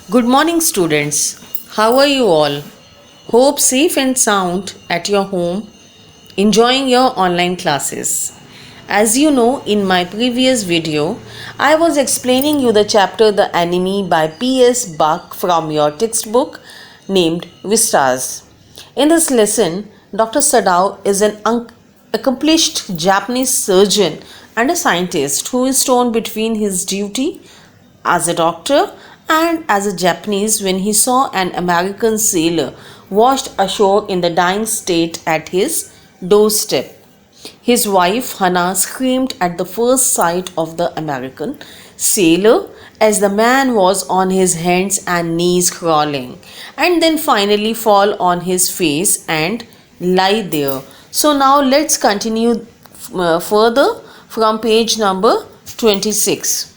Good morning, students. How are you all? Hope safe and sound at your home, enjoying your online classes. As you know, in my previous video, I was explaining you the chapter The Enemy by P.S. Buck from your textbook named Vistas. In this lesson, Dr. Sadao is an accomplished Japanese surgeon and a scientist who is torn between his duty as a doctor and as a Japanese when he saw an American sailor washed ashore in the dying state at his doorstep. His wife Hannah screamed at the first sight of the American sailor as the man was on his hands and knees crawling, and then finally fall on his face and lie there. So now let's continue further from page number 26.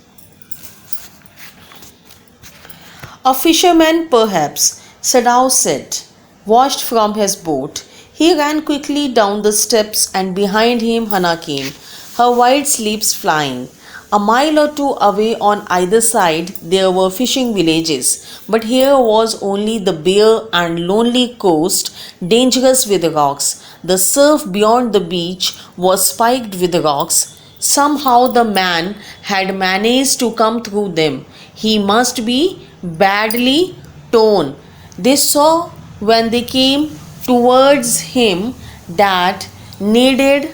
A fisherman, perhaps, Sadao said, washed from his boat. He ran quickly down the steps, and behind him Hannah came, her wide sleeves flying. A mile or two away on either side there were fishing villages, but here was only the bare and lonely coast, dangerous with rocks. The surf beyond the beach was spiked with rocks. Somehow the man had managed to come through them. He must be badly torn. They saw when they came towards him that indeed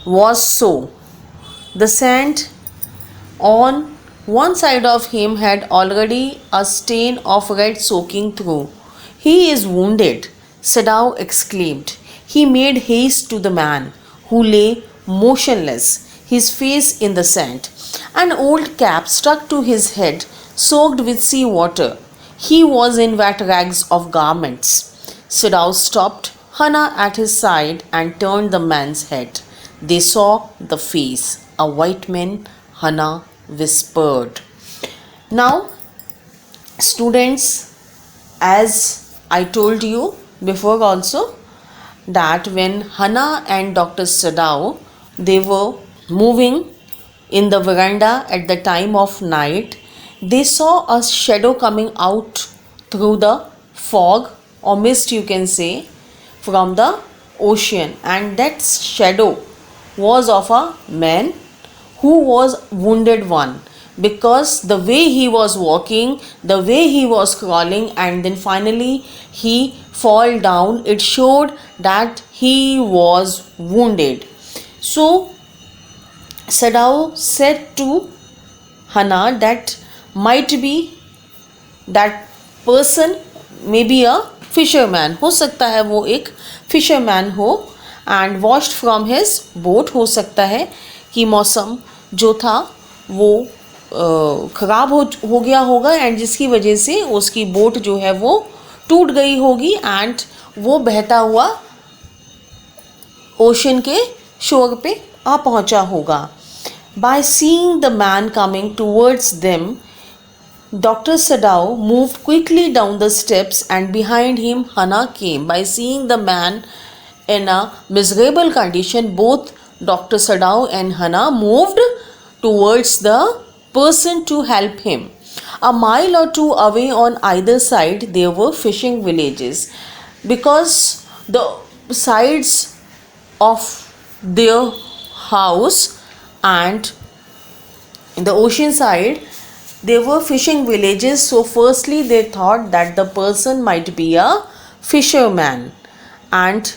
was so. The sand on one side of him had already a stain of red soaking through. He is wounded, Sadao exclaimed. He made haste to the man, who lay motionless, his face in the sand. An old cap stuck to his head, soaked with sea water. He was in wet rags of garments. Sadao stopped Hannah at his side and turned the man's head. They saw the face. A white man, Hannah whispered. Now, students, as I told you before also, that when Hannah and Dr. Sadao, they were moving in the veranda at the time of night, they saw a shadow coming out through the fog or mist, you can say, from the ocean, and that shadow was of a man who was wounded one, because the way he was walking, the way he was crawling, and then finally he fall down, it showed that he was wounded. So Sadao said to Hannah that might be that person may be a fisherman, हो सकता है वो एक fisherman हो, and washed from his boat, हो सकता है कि मौसम जो था वो ख़राब हो गया होगा एंड जिसकी वजह से उसकी बोट जो है वो टूट गई होगी एंड वो बहता हुआ ओशन के शोर पे आ पहुंचा होगा. By seeing the man coming towards them, Dr. Sadao moved quickly down the steps, and behind him Hannah came. By seeing the man in a miserable condition, both Dr. Sadao and Hannah moved towards the person to help him. A mile or two away on either side there were fishing villages, because the sides of their house and in the ocean side there were fishing villages. So firstly they thought that the person might be a fisherman, and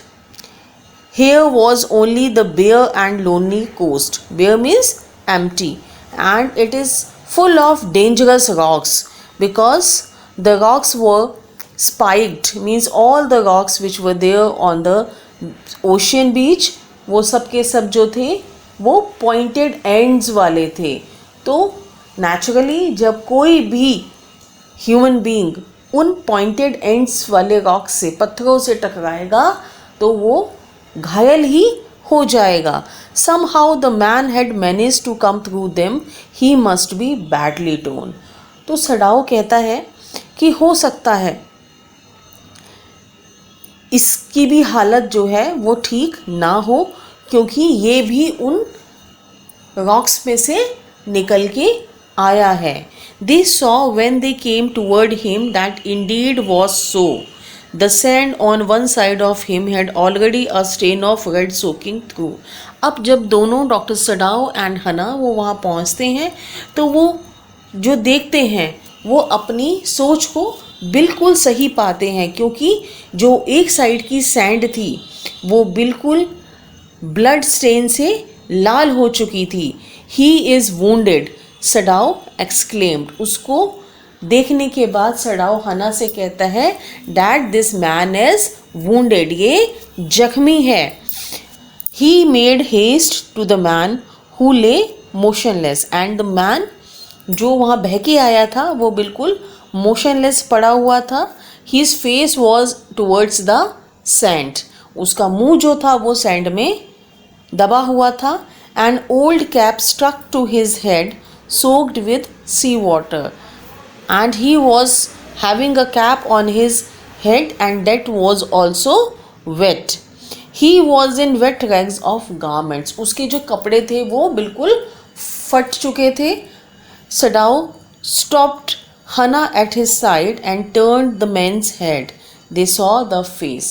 here was only the bare and lonely coast. Bare means empty, and it is full of dangerous rocks, because the rocks were spiked, means all the rocks which were there on the ocean beach, वो सब के सब जो थे वो pointed ends वाले थे. तो नेचुरली जब कोई भी ह्यूमन बीइंग उन पॉइंटेड एंड्स वाले रॉक से, पत्थरों से टकराएगा तो वो घायल ही हो जाएगा. Somehow the man had managed to come through them. He must be badly torn. तो सडाओ कहता है कि हो सकता है इसकी भी हालत जो है वो ठीक ना हो, क्योंकि ये भी उन रॉक्स में से निकल के आया है। They saw when they came toward him that indeed was so. The sand on one side of him had already a stain of red soaking through. अब जब दोनों डॉक्टर सडाओ एंड हना वो वहाँ पहुँचते हैं तो वो जो देखते हैं वो अपनी सोच को बिल्कुल सही पाते हैं, क्योंकि जो एक साइड की सैंड थी वो बिल्कुल ब्लड स्टेन से लाल हो चुकी थी। He is wounded, Sadao exclaimed. उसको देखने के बाद सडाओ हना से कहता है that this man is wounded, ये जख्मी है। He made haste to the man who lay motionless, and the man जो वहाँ बहके आया था वो बिल्कुल मोशनलेस पड़ा हुआ था। His face was towards the sand, उसका मुंह जो था वो सैंड में दबा हुआ था। An old cap struck to his head soaked with sea water, and he was having a cap on his head and that was also wet. He was in wet rags of garments, उसके जो कपड़े थे वो बिल्कुल फट चुके थे। Sadao stopped Hana at his side and turned the man's head. They saw the face,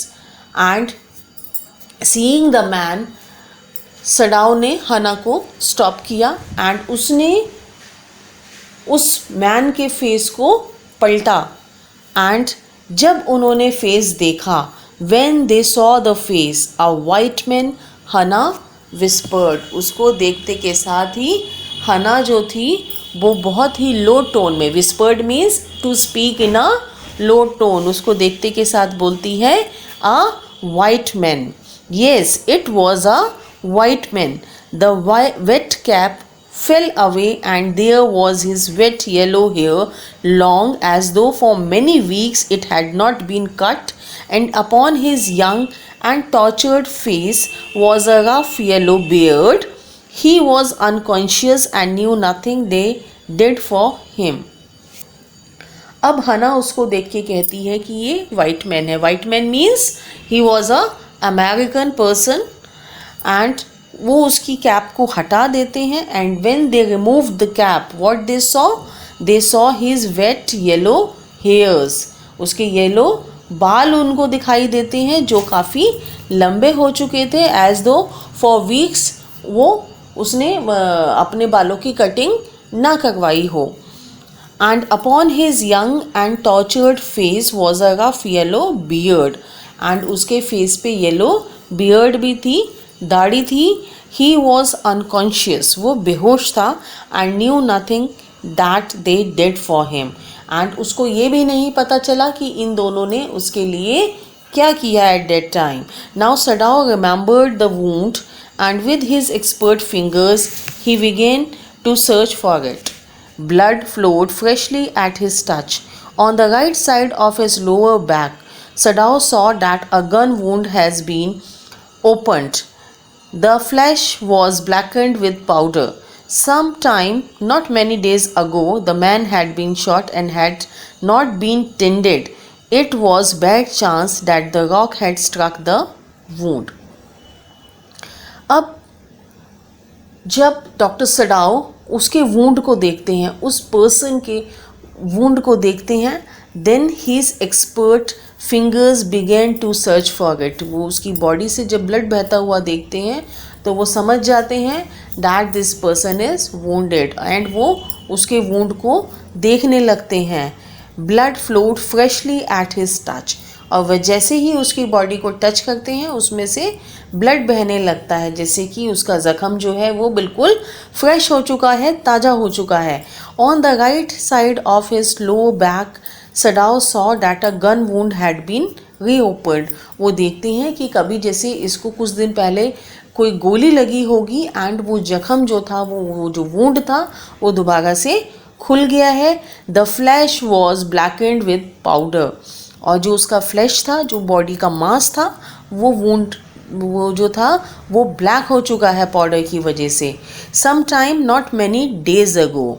and seeing the man, Sadao ने हना को स्टॉप किया एंड उसने उस मैन के फेस को पलटा। एंड जब उन्होंने फेस देखा, when they saw the face a white man, हना विस्पर्ड, उसको देखते के साथ ही हना जो थी वो बहुत ही लो टोन में, whispered means to speak in a low tone, उसको देखते के साथ बोलती है a white man. Yes, it was a white man. The wet cap fell away and there was his wet yellow hair, long as though for many weeks it had not been cut, and upon his young and tortured face was a rough yellow beard. He was unconscious and knew nothing they did for him. अब हना उसको देख के कहती है कि ये white man है। White man means he was a American person, and वो उसकी कैप को हटा देते हैं। And when they remove the cap, what they saw his weight yellow hairs, उसके येलो बाल उनको दिखाई देते हैं जो काफ़ी लंबे हो चुके थे, एज दो फॉर वीक्स वो उसने अपने बालों की कटिंग ना करवाई हो। And upon his young and tortured face was a rough yellow beard, and उसके फेस पे येलो बियर्ड भी थी, दाढ़ी थी। ही वॉज अनकॉन्शियस, वो बेहोश था। And knew nothing that they did for him, and उसको ये भी नहीं पता चला कि इन दोनों ने उसके लिए क्या किया at that time. Now Sadao remembered the wound and with his expert fingers he began to search for it. Blood flowed freshly at his touch. On the right side of his lower back, Sadao saw that a gun wound has been opened. The flesh was blackened with powder. Some time, not many days ago, the man had been shot and had not been tended. It was bad chance that the rock had struck the wound. अब जब doctor Sadao उसके wound को देखते हैं, उस person के wound को देखते हैं, then his expert fingers began to search for it. वो उसकी बॉडी से जब ब्लड बहता हुआ देखते हैं तो वो समझ जाते हैं that this person is wounded, and वो उसके वुंड को देखने लगते हैं। Blood flowed freshly at his touch, और वह जैसे ही उसकी बॉडी को टच करते हैं उसमें से ब्लड बहने लगता है, जैसे कि उसका ज़ख़म जो है वो बिल्कुल फ्रेश हो चुका है, ताज़ा हो चुका है। On the right side of his low back, Sadao saw that a gun wound had been reopened. वो देखते हैं कि कभी जैसे इसको कुछ दिन पहले कोई गोली लगी होगी, एंड वो जख्म जो था वो जो वुंड था वो दोबारा से खुल गया है। The flesh was blackened with powder, और जो उसका फ्लैश था, जो बॉडी का मांस था, वो वुंड वो जो था वो ब्लैक हो चुका है पाउडर की वजह से। Some time not many days ago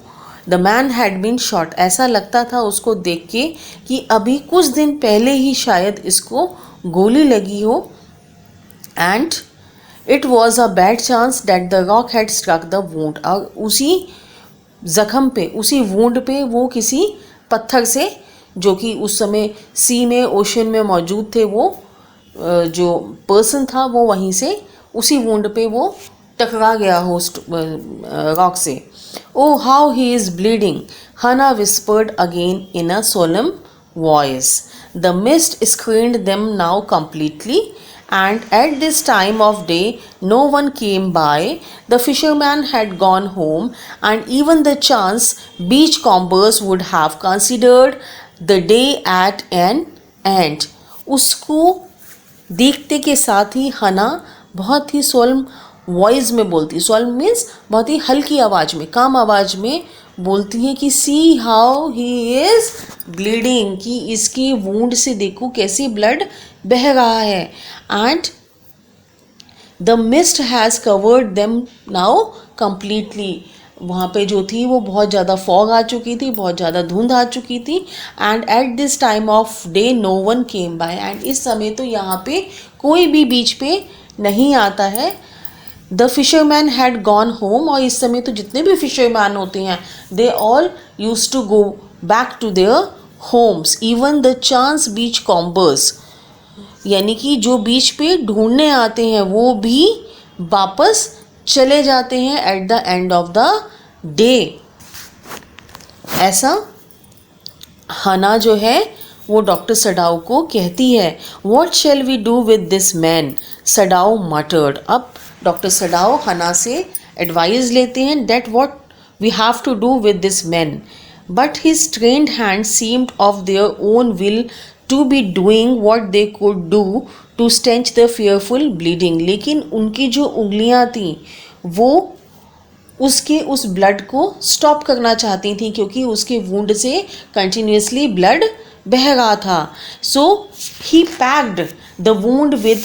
the man had been shot, ऐसा लगता था उसको देख के कि अभी कुछ दिन पहले ही शायद इसको गोली लगी हो। And it was a bad chance that the rock had struck the wound, और उसी ज़ख़म पे, उसी वूंड पे वो किसी पत्थर से, जो कि उस समय सी में, ओशन में मौजूद थे, वो जो पर्सन था वो वहीं से उसी वूंड पे वो टकरा गया हो रॉक से. Oh how he is bleeding, Hana whispered again in a solemn voice. The mist screened them now completely, and at this time of day no one came by. The fisherman had gone home, and even the chance beachcombers would have considered the day at an end. उसको देखते के साथ ही हना बहुत ही सोल्म voice में बोलती, सोल्म means बहुत ही हल्की आवाज़ में, काम आवाज़ में बोलती है कि see how he is bleeding, कि इसकी वूंड से देखो कैसे ब्लड बह रहा है. And the mist has covered them now completely. वहाँ पे जो थी वो बहुत ज़्यादा फॉग आ चुकी थी, बहुत ज़्यादा धुंध आ चुकी थी. And at this time of day no one came by, and इस समय तो यहाँ पे कोई भी बीच पे नहीं आता है. The fisherman had gone home, और इस समय तो जितने भी फिशरमैन होते हैं they all used to go back to their homes. Even the chance beach combers, यानी कि जो बीच पे ढूंढने आते हैं वो भी वापस चले जाते हैं at the end of the day. ऐसा हना जो है वो डॉक्टर सडाओ को कहती है. What shall we do with this man, Sadao muttered. अब डॉक्टर सडाओ हना से एडवाइस लेते हैं that what we have to do with this man. But his trained hand seemed of their own will to be doing what they could do to stench the fearful bleeding. लेकिन उनकी जो उंगलियां थीं वो उसके उस ब्लड को stop करना चाहती थी, क्योंकि उसके वुंड से कंटिन्यूसली ब्लड बह रहा था. So he packed the wound with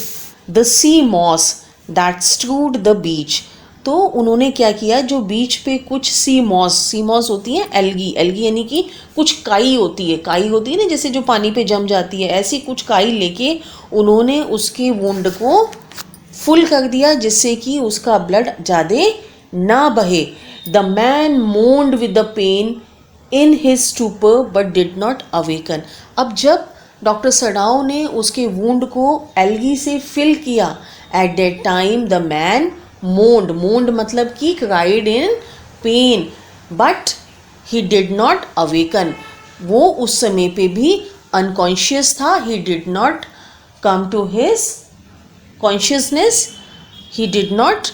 the sea moss that strewed the beach. तो उन्होंने क्या किया, जो बीच पे कुछ सी मॉस होती है, एल्गी यानी कि कुछ काई होती है ना, जैसे जो पानी पे जम जाती है, ऐसी कुछ काई लेके उन्होंने उसके वुंड को फुल कर दिया, जिससे कि उसका ब्लड ज़्यादा ना बहे. The man moaned with the pain in his stupor but did not awaken. अब जब डॉक्टर सडाओ ने उसके वुंड को एल्गी से फिल किया, at that time the man moaned मतलब कि cried in pain, but he did not awaken. वो उस समय पे भी अनकॉन्शियस था. He did not come to his consciousness, he did not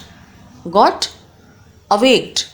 got awaked.